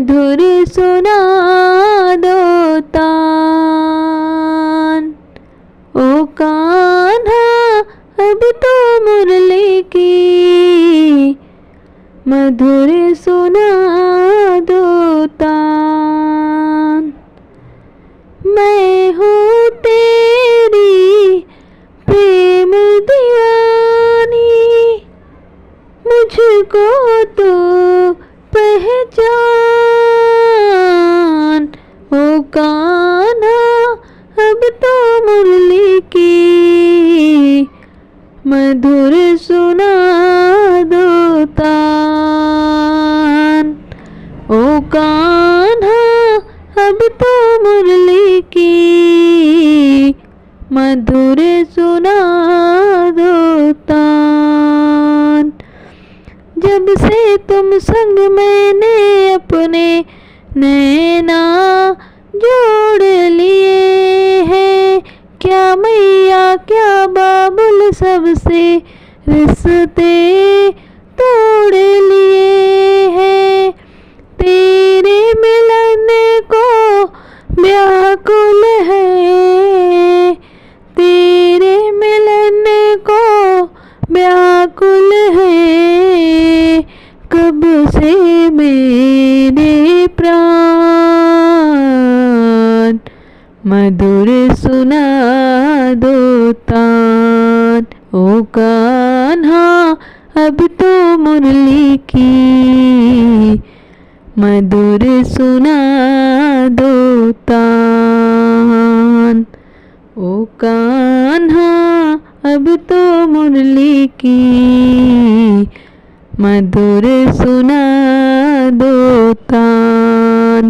मधुर सुना दो तान। ओ कान्हा अब तो मुरली की मधुर सुना दो तान। मैं हूँ तेरी प्रेम दीवानी, मुझको तो पहचान। ओ कान्हा अब तो मुरली की मधुर सुना दो तान। ओ कान्हा अब तो मुरली की मधुर सुना दो तान। जब से तुम संग मैंने अपने नैना जोड़ लिए हैं, क्या मैया क्या बाबुल सबसे रिश्ते तोड़ लिए हैं। तेरे मिलन को व्याकुल है, तेरे मिलन को व्याकुल है। कब से मेरे प्राण मधुर सुना दो तान। ओ कान्हा अब तो मुरली की मधुर सुना दो तान। ओ कान्हा अब तो मुरली की मधुर सुना दो तान।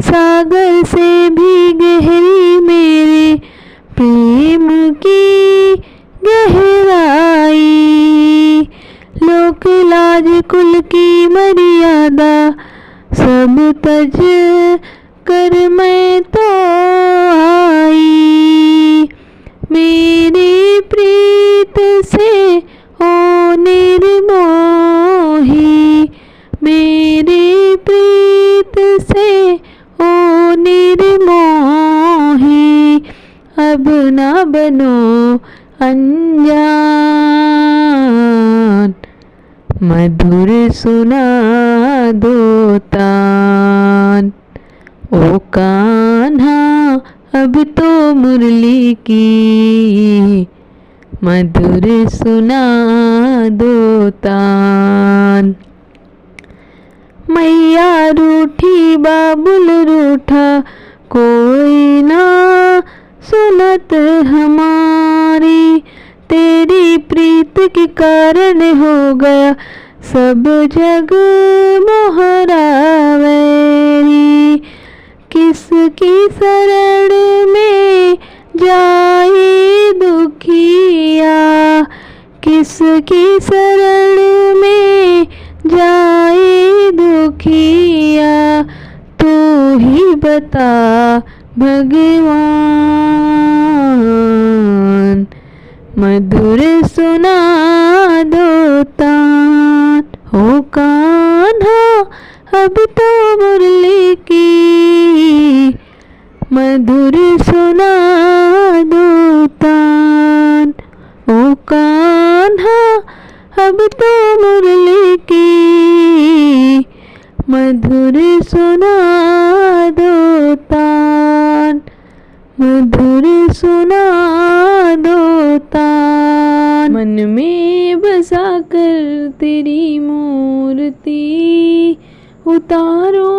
सागर से भी गहरी मेरे प्रेम की गहराई, लोक लाज कुल की मर्यादा सब तज कर मैं तो आई। मेरी प्रीत से ओ निर्मोही, मेरी प्रीत से ओ निर्मोही। अब ना बनो अनजान मधुर सुना दो तान। ओ कान्हा अब तो मुरली की मधुर सुना दो तान। मैया रूठी बाबुल रूठा, कोई ना सुनत हमारी। तेरी प्रीत के कारण हो गया सब जग मोहरा वैरी। किसकी शरण में जाए दुखिया, किसकी शरण में जाए दुखिया। तू ही बता भगवान मधुर सुना दो तान। हो कान्हा अब तो मुरली की मधुर सुना दो तान। ओ कान्हा अब तो मुरली की मधुर सुना दो तान। मधुर सुना दो तान। मन में बसा कर तेरी मूर्ति उतारो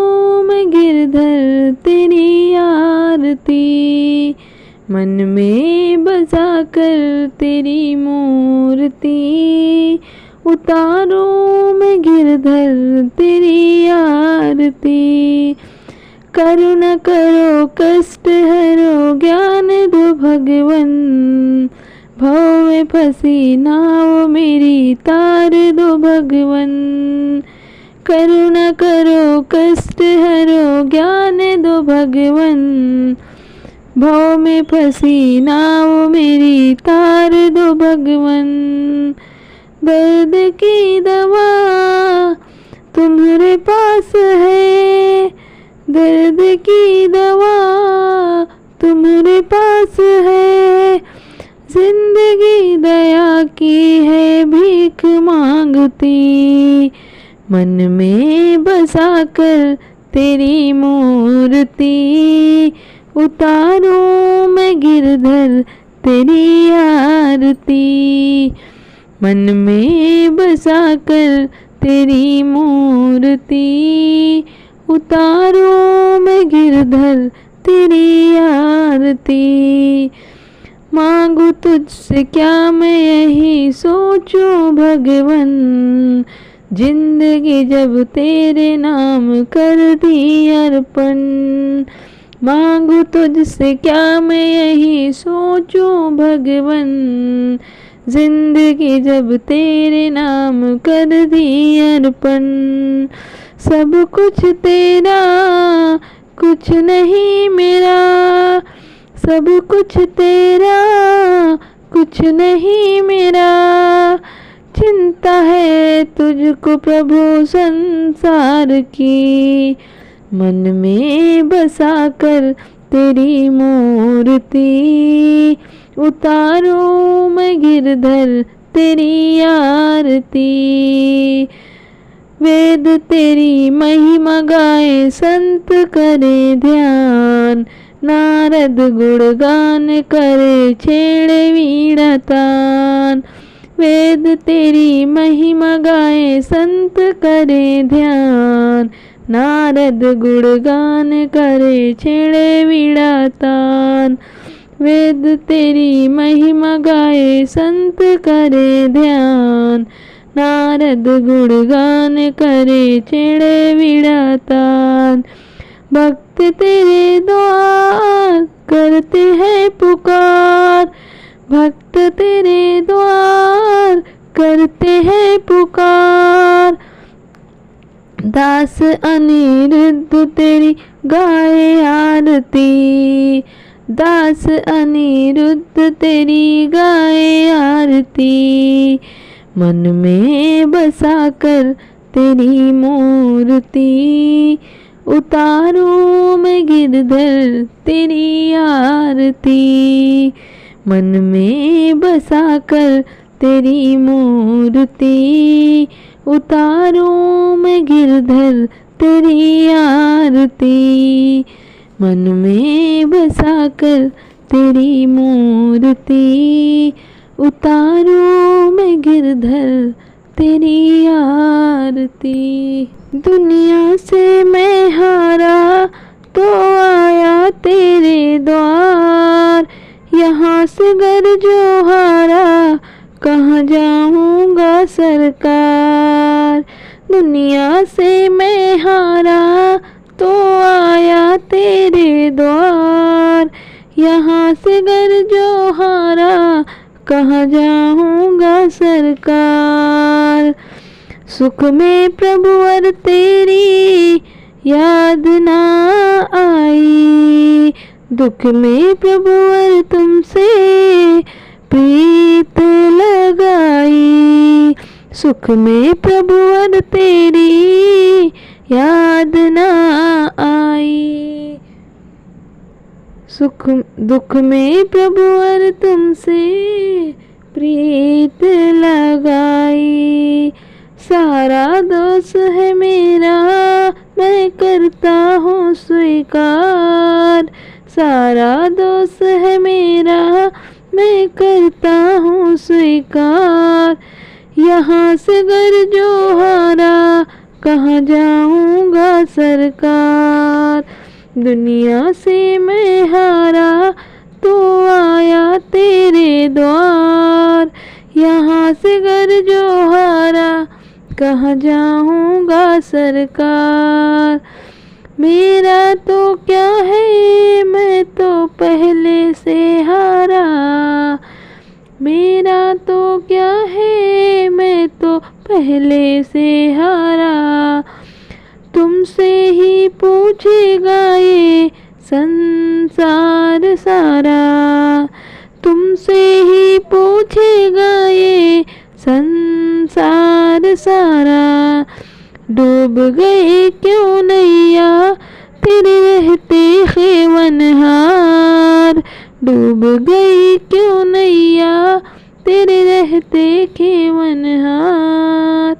मैं गिरधर तेरी आरती। मन में बसा कर तेरी मूर्ति उतारो मैं गिरधर तेरी आरती। करुणा करो कष्ट हरो ज्ञान दो भगवन, भव में फंसी नाव मेरी तार दो भगवन। करुणा करो कष्ट हरो ज्ञान दो भगवन, भव में फंसी नाव मेरी तार दो भगवन। दर्द की दवा तुम्हारे पास है दर्द की दवा, तुम्हारे पास है जिंदगी दया की है भीख मांगती। मन में बसाकर तेरी मूर्ति, उतारूं मैं गिरधर तेरी आरती। मन में बसाकर तेरी मूर्ति, उतारूं मैं गिरधर तेरी आरती। मांगू तुझसे क्या मैं यही सोचूं भगवन, जिंदगी जब तेरे नाम कर दी अर्पण। मांगू तुझसे क्या मैं यही सोचूं भगवन, जिंदगी जब तेरे नाम कर दी अर्पण। सब कुछ तेरा कुछ नहीं मेरा, सब कुछ तेरा कुछ नहीं मेरा। चिंता है तुझको प्रभु संसार की, मन में बसाकर तेरी मूर्ति। उतारूं मैं गिरधर तेरी आरती। वेद तेरी महिमा गाए संत करे ध्यान, नारद गुणगान करे छेड़े वीणा तान। वेद तेरी महिमा गाए संत करे ध्यान, नारद गुणगान करे छेड़े वीणा तान। वेद तेरी महिमा गाए संत करे ध्यान, नारद गुणगान करे छेड़े वीणा तान। भक्त तेरे द्वार करते हैं पुकार, भक्त तेरे द्वार करते हैं पुकार। दास अनिरुद्ध तेरी गाए आरती, दास अनिरुद्ध तेरी गाए आरती। मन में बसाकर तेरी मूर्ति, उतारूं मैं गिरधर तेरी आरती। मन में बसाकर तेरी मूर्ति, उतारूं मैं गिरधर तेरी आरती। मन में बसाकर तेरी मूर्ति, उतारूं मैं गिरधर तेरी आरती। दुनिया से मैं हारा तो आया तेरे द्वार, यहाँ से गर जो हारा कहाँ जाऊंगा सरकार। दुनिया से मैं हारा तो आया तेरे द्वार, यहाँ से गर जो हारा कहाँ जाऊंगा सरकार। सुख में प्रभुवर तेरी याद ना आई, दुख में प्रभुवर तुमसे प्रीत लगाई। सुख में प्रभुवर तेरी याद ना आई, सुख दुख में प्रभुवर तुमसे प्रीत लगाई। सारा दोष है मेरा मैं करता हूँ स्वीकार, सारा दोष है मेरा मैं करता हूँ स्वीकार। यहाँ से गर जो हारा कहाँ जाऊंगा सरकार। दुनिया से मैं हारा तो आया तेरे द्वार, यहाँ से गर जो हारा कहाँ जाऊंगा सरकार। मेरा तो क्या है मैं तो पहले से हारा, मेरा तो क्या है मैं तो पहले से हारा। तुमसे ही पूछेगा ये संसार सारा, तुमसे ही पूछेगा ये संसार सारा। डूब गई क्यों नैया तेरे रहते खेवनहार। डूब गई क्यों नैया तेरे रहते खेवनहार।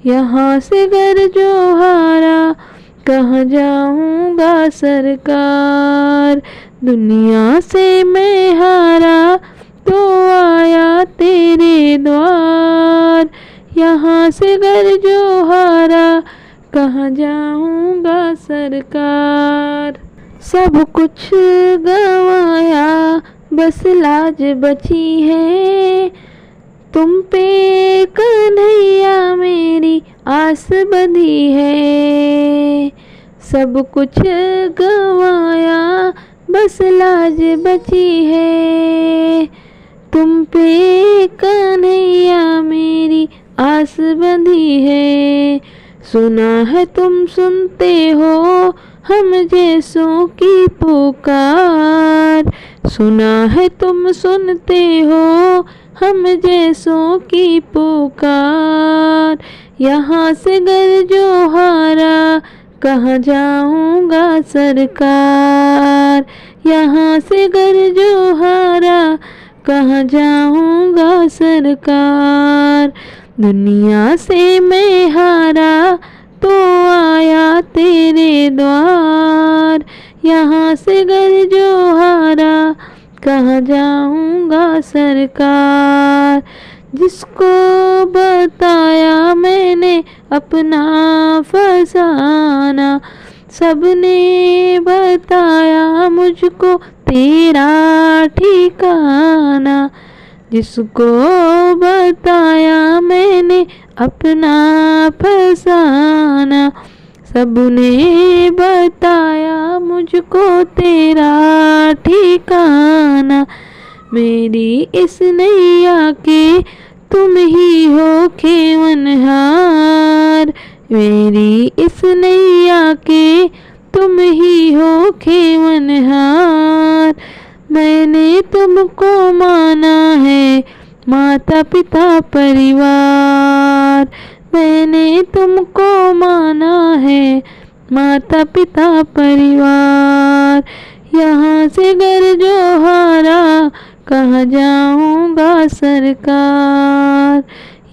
यहाँ से घर जो हारा कहाँ जाऊँगा सरकार। दुनिया से मैं हारा तो आया तेरे द्वार। यहाँ से घर जो हारा कहाँ जाऊँगा सरकार। सब कुछ गंवाया बस लाज बची है, तुम पे कन्हैया मेरी आस बंधी है। सब कुछ गंवाया बस लाज बची है, तुम पे कन्हैया मेरी आस बंधी है। सुना है तुम सुनते हो हम जैसों की पुकार। सुना है तुम सुनते हो हम जैसों की पुकार। यहाँ से घर जो हारा कहाँ जाऊँगा सरकार। यहाँ से घर जो हारा कहाँ जाऊँगा सरकार। दुनिया से मैं हारा तो आया तेरे द्वार। यहाँ से घर जो हारा कहाँ जाऊँगा सरकार। जिसको बताया मैंने अपना फसाना, सबने बताया मुझको तेरा ठिकाना। जिसको बताया मैंने अपना फसाना, सबने बताया मुझको तेरा ठिकाना। मेरी इस नैया के तुम ही हो खेवनहार। मेरी इस नैया के तुम ही हो खेवनहार। मैंने तुमको माना है माता पिता परिवार। मैंने तुमको माना है माता पिता परिवार। यहाँ से घर जो हारा कहाँ जाऊँगा सरकार।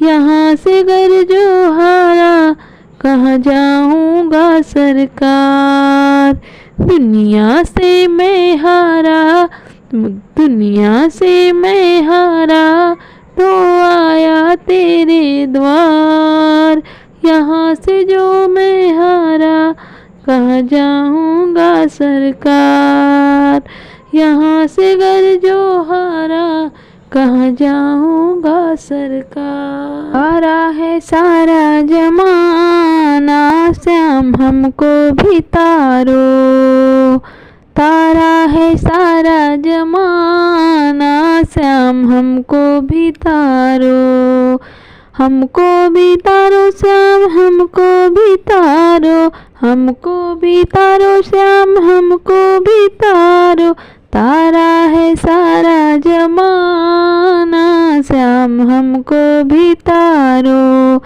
यहाँ से घर जो हारा कहाँ जाऊँगा सरकार। दुनिया से मैं हारा, दुनिया से मैं हारा तो आया तेरे द्वार। यहाँ से जो मैं हारा कहाँ जाऊँगा सरकार। यहाँ से घर जो हारा कहाँ जाऊँगा सरकार। हारा है सारा जमाना श्याम हमको भी तारो। तारा है सारा जमाना श्याम हमको भी तारो। हमको भी तारो श्याम हमको भी तारो। हमको भी तारो श्याम हमको भी तारो। तारा है सारा जमाना श्याम हमको भी तारो।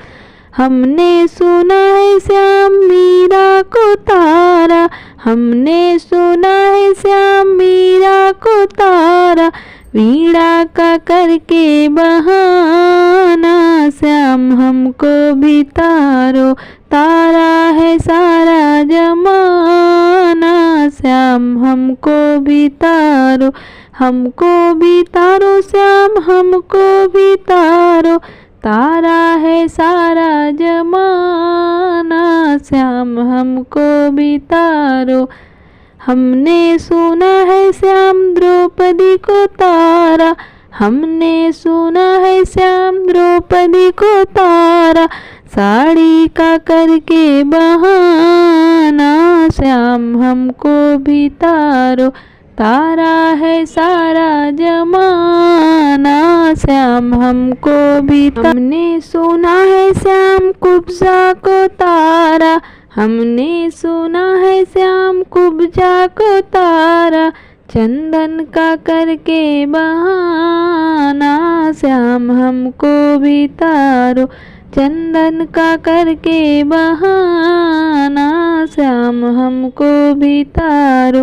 हमने सुना है श्याम मीरा को तारा। हमने सुना है श्याम मीरा को तारा। वीणा का करके बहाना श्याम हमको भी तारो। तारा है सारा जमाना श्याम हमको भी तारो। हमको भी तारो श्याम हमको भी तारो। तारा है सारा जमाना श्याम हमको भी तारो। हमने सुना है श्याम द्रौपदी को तारा। हमने सुना है श्याम द्रौपदी को तारा। साड़ी का करके बहाना श्याम हमको भी तारो। तारा है सारा जमाना श्याम हमको भी तारो। हमने सुना है श्याम कुब्जा को तारा। हमने सुना है श्याम कुब्जा को तारा। चंदन का करके बहाना श्याम हमको भी तारो, चंदन का करके बहाना श्याम हमको भी तारो।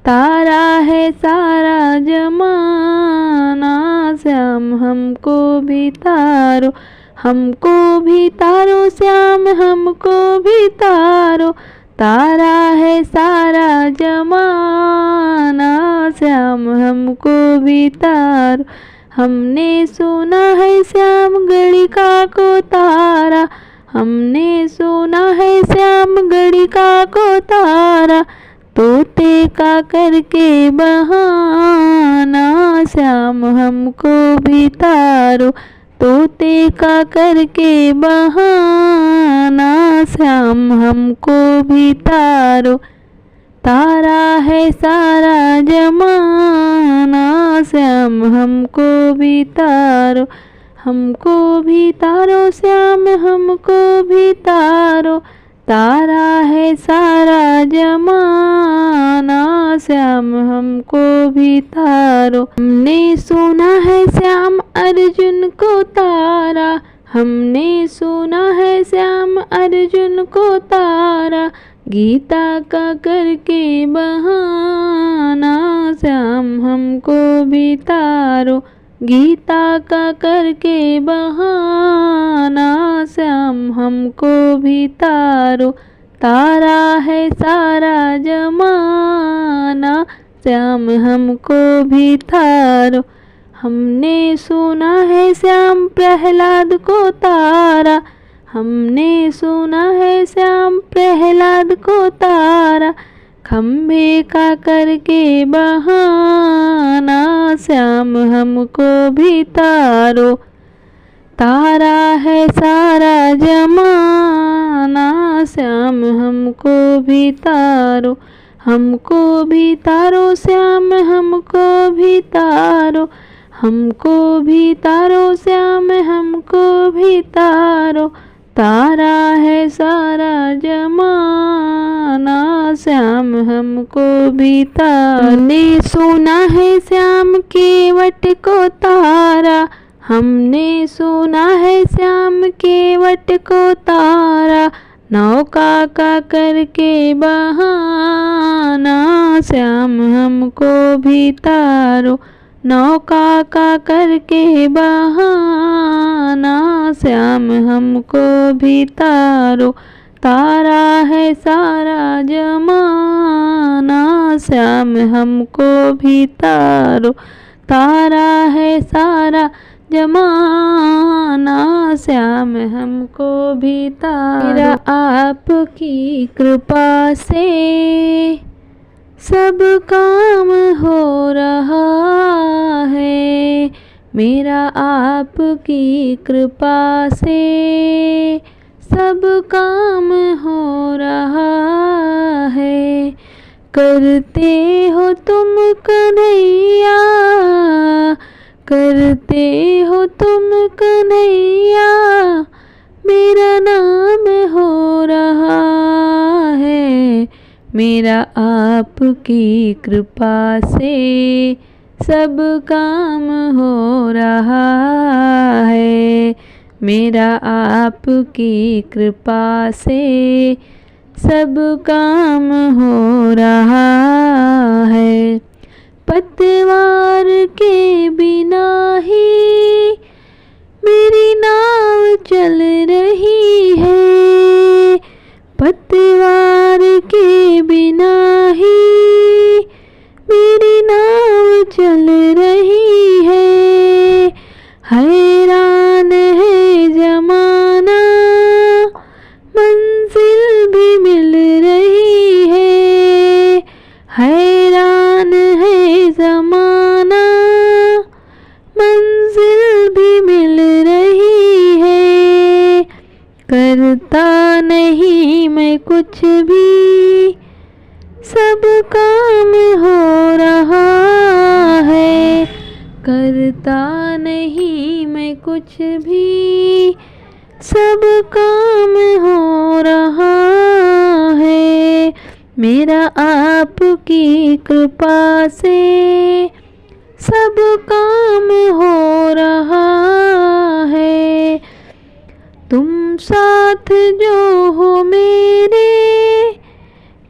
तारा है सारा जमाना श्याम हमको भी तारो, हमको भी तारो श्याम हमको भी तारो। तारा है सारा जमाना श्याम हमको भी तारो। हमने सुना है श्याम गणिका को तारा, हमने सुना है श्याम गणिका को तारा। तोते का करके बहाना श्याम हमको भी तारो, तोते का करके बहाना श्याम हमको भी तारो। तारा है सारा जमाना श्याम हमको भी तारो, हमको भी तारो श्याम हमको भी तारो। तारा है सारा जमाना श्याम हमको भी तारो। हमने सुना है श्याम अर्जुन को तारा, हमने सुना है श्याम अर्जुन को तारा। गीता का करके बहाना श्याम हमको भी तारो, गीता का करके बहाना श्याम हमको भी तारो। तारा है सारा जमाना श्याम हमको भी तारो। हमने सुना है श्याम प्रहलाद को तारा, हमने सुना है श्याम प्रहलाद को तारा। खम्भे का करके बहाना श्याम हमको भी तारो। तारा है सारा जमाना श्याम हमको भी तारो, हमको भी तारो श्याम हमको भी तारो। हमको भी तारो श्याम हमको भी तारो। तारा है सारा जमाना श्याम हमको भी तारो। हमने सुना है श्याम केवट को तारा, हमने सुना है श्याम केवट को तारा। नौका का करके बहाना श्याम हमको भी तारो, नौका का करके बहाना श्याम हमको भी तारो। तारा है सारा जमाना श्याम हमको भी तारो। तारा है सारा जमाना श्याम हमको भी तारो। मेरा आपकी कृपा से सब काम हो रहा है, मेरा आपकी कृपा से सब काम हो रहा है। करते हो तुम कन्हैया, करते हो तुम कन्हैया, मेरा नाम हो रहा है। मेरा आपकी कृपा से सब काम हो रहा है, मेरा आपकी कृपा से सब काम हो रहा है। पतवार के बिना ही मेरी नाव चल रही है, पतवार के बिना ही मेरी नाव चल रही है। हैरान है जमाना, मंजिल भी मिल रही है। हैरान है जमाना, मंजिल भी मिल रही है। करता नहीं मैं कुछ भी, सब काम हो रहा है। करता नहीं मैं कुछ भी, सब काम हो रहा है। मेरा आपकी कृपा से सब काम हो रहा है। तुम साथ जो हो मेरे,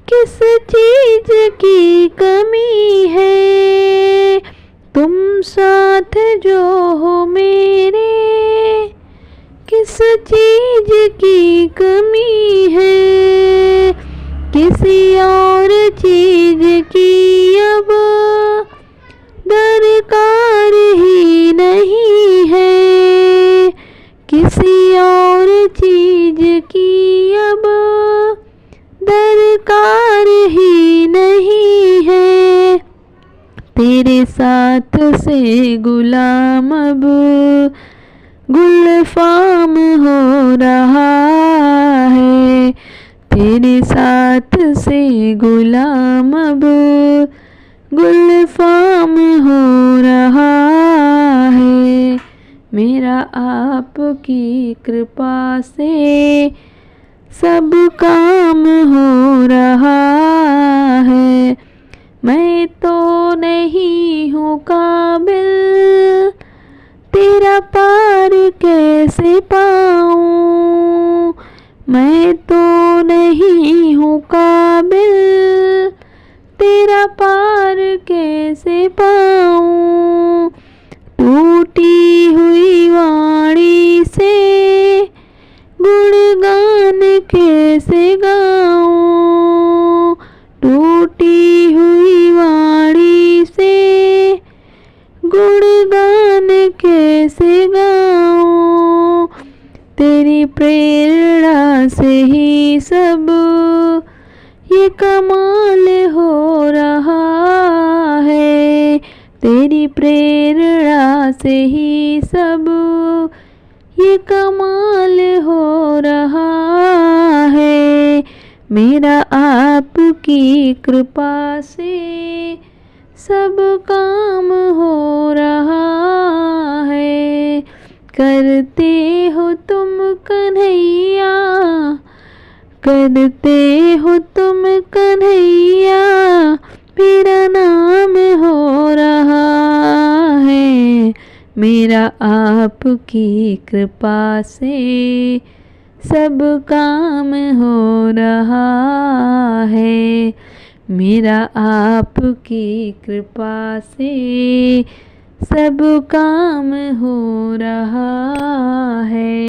किस चीज की कमी है। तुम साथ जो हो मेरे, किस चीज की कमी है। किसी और चीज की अब दरकार ही नहीं है। किसी और चीज की अब दरकार ही नहीं है। तेरे साथ से गुलाम अब गुलफाम हो रहा है। तेरे साथ से गुलाम अब गुलफाम हो रहा है। मेरा आपकी कृपा से सब काम हो रहा है। मैं तो नहीं हूँ काबिल, तेरा पार कैसे पाऊँ। मैं तो नहीं हूँ काबिल, तेरा पार कैसे पाऊँ। टूटी हुई वाणी से गुणगान कैसे गाऊँ। टूटी हुई वाणी से गुणगान कैसे गाऊँ। तेरी प्रेरणा से ही सब ये कमाल हो रहा है। तेरी प्रेरणा से ही सब ये कमाल हो रहा है। मेरा आपकी कृपा से सब काम हो रहा है। करते हो तुम कन्हैया, करते हो तुम कन्हैया, मेरा नाम हो रहा है। मेरा आपकी कृपा से सब काम हो रहा है। मेरा आपकी कृपा से सब काम हो रहा है।